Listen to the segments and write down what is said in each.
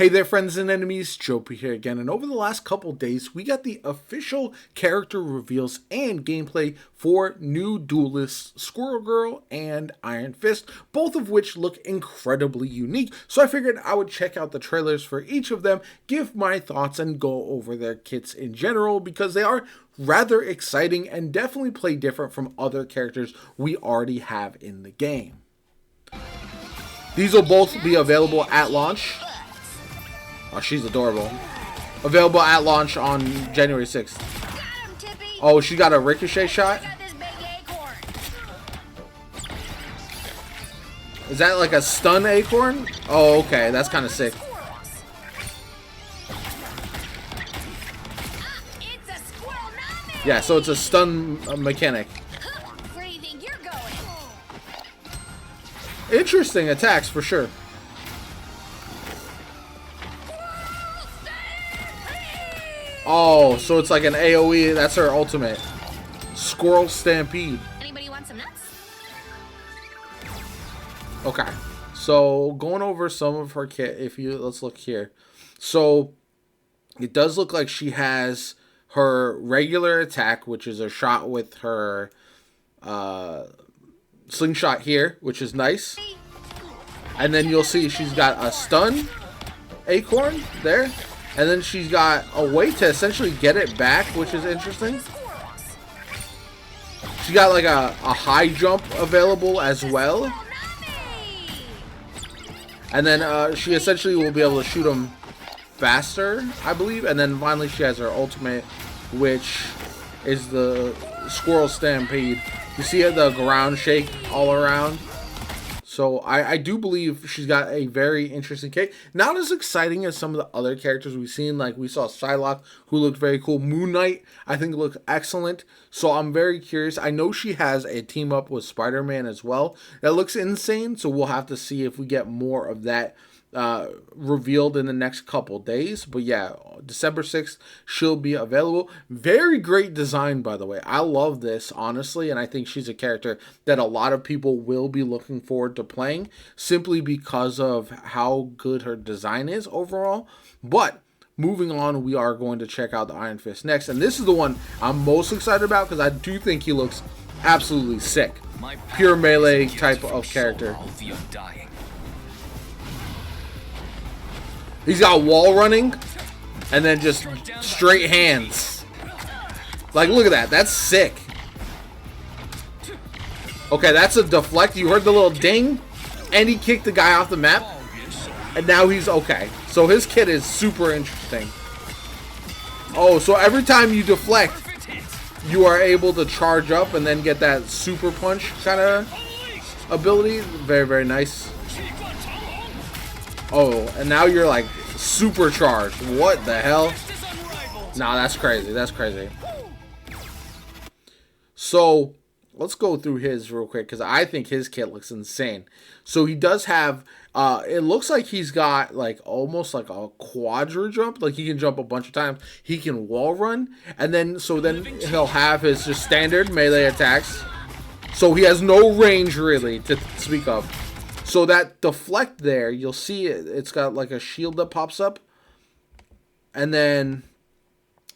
Hey there, friends and enemies, JoPaWrites here again, and over the last couple days, we got the official character reveals and gameplay for new duelists, Squirrel Girl and Iron Fist, both of which look incredibly unique, so I figured I would check out the trailers for each of them, give my thoughts, and go over their kits in general, because they are rather exciting and definitely play different from other characters we already have in the game. These will both be available at launch. Oh, she's adorable. Available at launch on January 6th. Oh, she got a ricochet shot? Is that like a stun acorn? Oh, okay. That's kind of sick. Yeah, so it's a stun mechanic. Interesting attacks for sure. Oh, so it's like an AoE. That's her ultimate. Squirrel Stampede. Anybody want some nuts? Okay. So going over some of her kit, let's look here. So it does look like she has her regular attack, which is a shot with her slingshot here, which is nice. And then you'll see she's got a stun acorn there. And then she's got a way to essentially get it back, which is interesting. She got like a high jump available as well. And then she essentially will be able to shoot them faster, I believe. And then finally she has her ultimate, which is the Squirrel Stampede. You see the ground shake all around. So I do believe she's got a very interesting kit. Not as exciting as some of the other characters we've seen. Like we saw Psylocke, who looked very cool. Moon Knight, I think, looked excellent. So I'm very curious. I know she has a team up with Spider-Man as well. That looks insane. So we'll have to see if we get more of that revealed in the next couple days. But yeah, December 6th she'll be available. Very great design, by the way. I love this, honestly, and I think she's a character that a lot of people will be looking forward to playing simply because of how good her design is overall. But moving on, we are going to check out the Iron Fist next, and this is the one I'm most excited about because I do think he looks absolutely sick. Pure melee type of character. He's got wall running and then just straight hands. Like, look at that. That's sick. Okay, that's a deflect. You heard the little ding? And he kicked the guy off the map. And now he's okay. So his kit is super interesting. Oh, so every time you deflect, you are able to charge up and then get that super punch kind of ability. Very, very nice. Oh, and now you're like supercharged. What the hell? Nah, that's crazy. That's crazy. So let's go through his real quick because I think his kit looks insane. So he does have, it looks like he's got like almost like a quadra jump. Like he can jump a bunch of times. He can wall run. And then, so then he'll have his just standard melee attacks. So he has no range really to speak of. So that deflect there, you'll see it's got like a shield that pops up. And then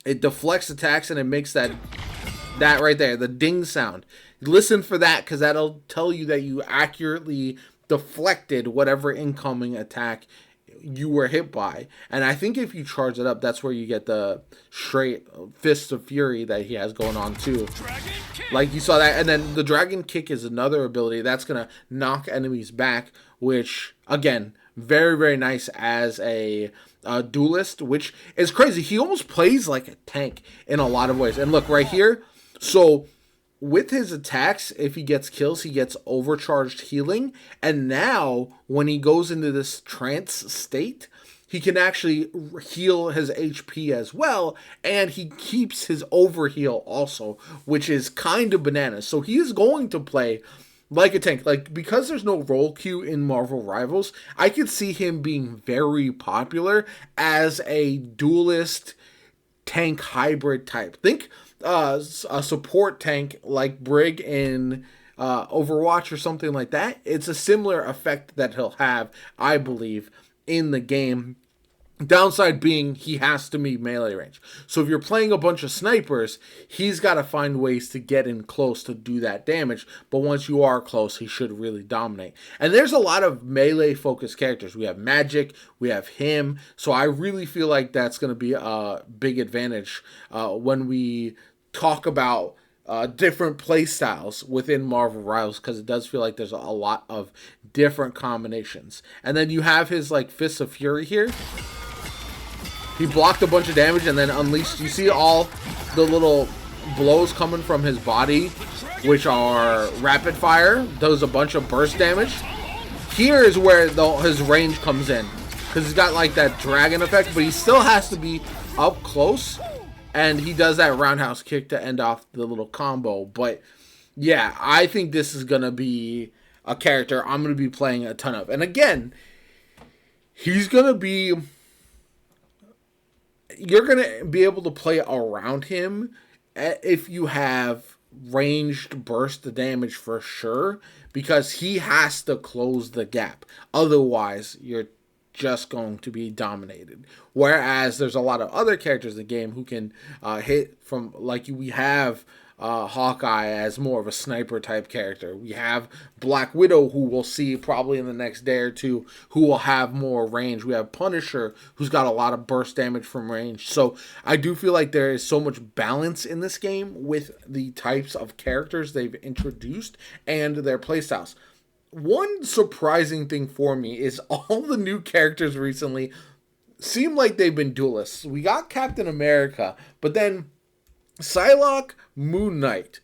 it deflects attacks and it makes that right there, the ding sound. Listen for that because that'll tell you that you accurately deflected whatever incoming attack you were hit by. And I think if you charge it up, that's where you get the straight Fist of Fury that he has going on too. Like you saw that. And then the Dragon Kick is another ability that's going to knock enemies back, which again, very, very nice as a duelist, which is crazy. He almost plays like a tank in a lot of ways. And look right here. So with his attacks, if he gets kills, he gets overcharged healing. And now, when he goes into this trance state, he can actually heal his HP as well. And he keeps his overheal also, which is kind of bananas. So he is going to play like a tank. Like, because there's no role queue in Marvel Rivals, I could see him being very popular as a duelist tank hybrid type. Think a support tank like Brig in Overwatch or something like that. It's a similar effect that he'll have, I believe, in the game. Downside being he has to meet melee range. So if you're playing a bunch of snipers, he's got to find ways to get in close to do that damage. But once you are close, he should really dominate. And there's a lot of melee focused characters. We have Magic, we have him. So I really feel like that's going to be a big advantage when we talk about different play styles within Marvel Rivals, because it does feel like there's a lot of different combinations. And then you have his like Fists of Fury here. He blocked a bunch of damage and then unleashed. You see all the little blows coming from his body, which are rapid fire. Does a bunch of burst damage. Here is where his range comes in, because he's got like that dragon effect, but he still has to be up close. And he does that roundhouse kick to end off the little combo. But yeah, I think this is going to be a character I'm going to be playing a ton of. And again, he's going to be... You're going to be able to play around him if you have ranged burst damage for sure, because he has to close the gap. Otherwise, you're just going to be dominated. Whereas there's a lot of other characters in the game who can hit from, like we have Hawkeye as more of a sniper type character. We have Black Widow, who we'll see probably in the next day or two, who will have more range. We have Punisher, who's got a lot of burst damage from range. So I do feel like there is so much balance in this game with the types of characters they've introduced and their playstyles. One surprising thing for me is all the new characters recently seem like they've been duelists. We got Captain America, but then Psylocke, Moon Knight,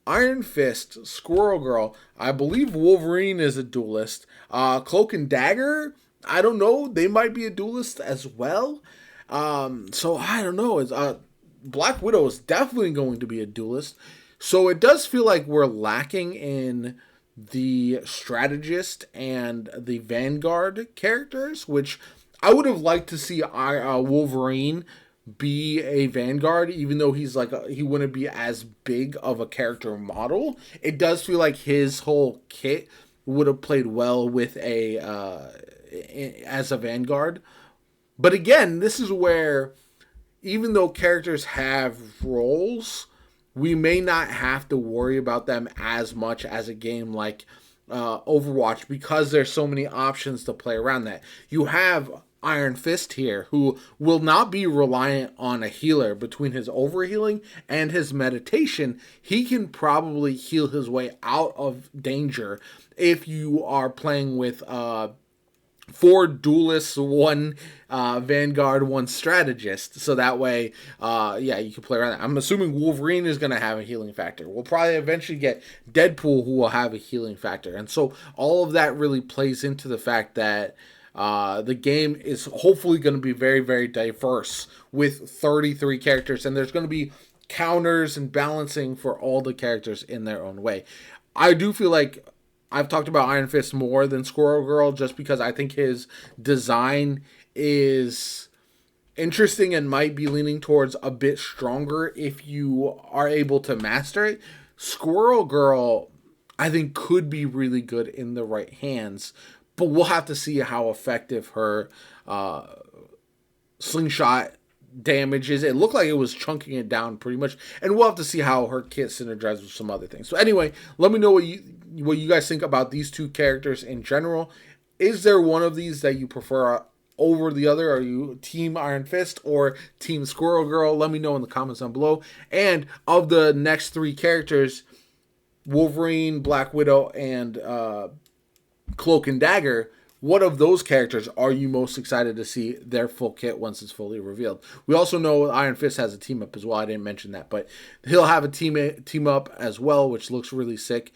Iron Fist, Squirrel Girl, I believe Wolverine is a duelist. Cloak and Dagger, I don't know, they might be a duelist as well. So I don't know. Black Widow is definitely going to be a duelist. So it does feel like we're lacking in the strategist and the Vanguard characters, which I would have liked to see Wolverine be a Vanguard, even though he's like he wouldn't be as big of a character model. It does feel like his whole kit would have played well with as a Vanguard. But again, this is where, even though characters have roles, we may not have to worry about them as much as a game like Overwatch, because there's so many options to play around that. You have Iron Fist here, who will not be reliant on a healer. Between his overhealing and his meditation, he can probably heal his way out of danger if you are playing with 4 duelists, 1 Vanguard, 1 strategist. So that way, you can play around that. I'm assuming Wolverine is going to have a healing factor. We'll probably eventually get Deadpool, who will have a healing factor. And so all of that really plays into the fact that the game is hopefully going to be very, very diverse with 33 characters. And there's going to be counters and balancing for all the characters in their own way. I do feel like I've talked about Iron Fist more than Squirrel Girl, just because I think his design is interesting and might be leaning towards a bit stronger if you are able to master it. Squirrel Girl, I think, could be really good in the right hands, but we'll have to see how effective her slingshot damage is. It looked like it was chunking it down pretty much, and we'll have to see how her kit synergizes with some other things. So anyway, let me know what you guys think about these 2 characters in general. Is there one of these that you prefer over the other? Are you Team Iron Fist or Team Squirrel Girl? Let me know in the comments down below. And of the next 3 characters, Wolverine, Black Widow, and Cloak and Dagger, what of those characters are you most excited to see their full kit once it's fully revealed? We also know Iron Fist has a team up as well. I didn't mention that, but he'll have a team up as well, which looks really sick.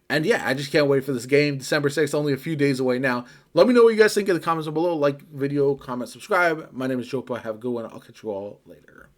And yeah, I just can't wait for this game. December 6th, only a few days away now. Let me know what you guys think in the comments below. Like video, comment, subscribe. My name is JoPa. Have a good one. I'll catch you all later.